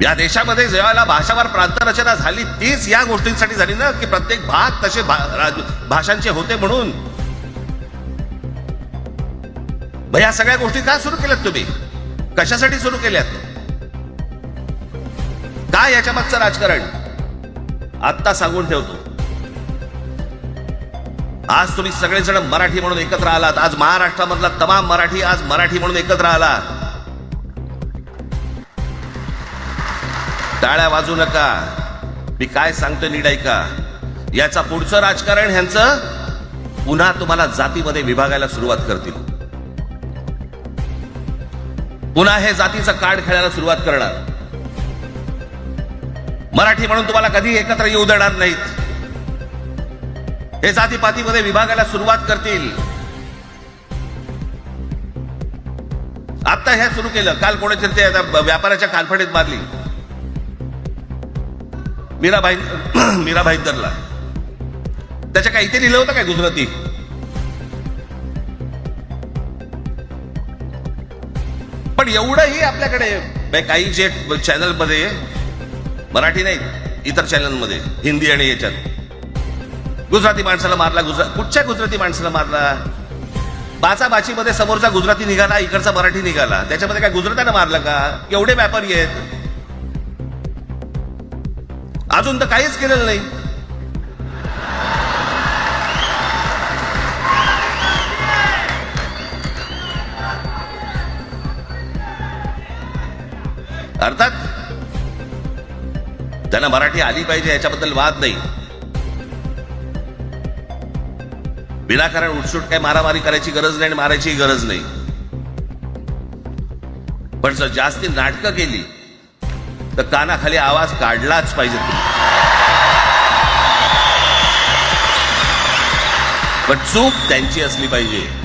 या देशामध्ये जेव्हा भाषावार प्रांतरचना झाली तीच या गोष्टींसाठी झाली ना, की प्रत्येक भाग तसे भाषांचे होते म्हणून. या सगळ्या गोष्टी का सुरू केल्यात तुम्ही? कशासाठी सुरू केल्यात? काय याच्या मागचं राजकारण? आत्ता सांगून ठेवतो, आज तुम्ही सगळेजण मराठी म्हणून एकत्र आलात. आज महाराष्ट्रामधला तमाम मराठी आज मराठी म्हणून एकत्र आला. टाळ्या वाजू नका, मी काय सांगतोय नीट ऐका. याचा पुढचं राजकारण ह्यांचं पुन्हा तुम्हाला जातीमध्ये विभागायला सुरुवात करतील. पुन्हा हे जातीचं कार्ड खेळायला सुरुवात करणार. मराठी म्हणून तुम्हाला कधी एकत्र येऊ देणार नाहीत. हे जातीपातीमध्ये विभागायला सुरुवात करतील. आता हे सुरू केलं. काल कोणीतरी ते व्यापाराच्या कानफडीत मारली मीरा भाईंदरला. त्याच्या काय इथे लिहिलं होतं काय गुजराती? पण एवढंही आपल्याकडे काही जे चॅनल मध्ये, मराठी नाही इतर चॅनल मध्ये, हिंदी आणि याच्यात गुजराती माणसाला मारला. कुठच्या गुजराती माणसाला मारला? बाचाबाची मध्ये समोरचा गुजराती निघाला, इकडचा मराठी निघाला. त्याच्यामध्ये काय गुजरात्यानं मारलं का? एवढे व्यापारी आहेत, अजून तर काहीच केलेलं नाही. अर्थात त्यांना मराठी आली पाहिजे याच्याबद्दल वाद नाही. विनाकारण उठसूट काय मारामारी करायची गरज नाही आणि मारायची गरज नाही. पण जर जास्ती नाटकं केली तर कानाखाली आवाज काढलाच पाहिजे तुम्ही. पण चूक त्यांची असली पाहिजे.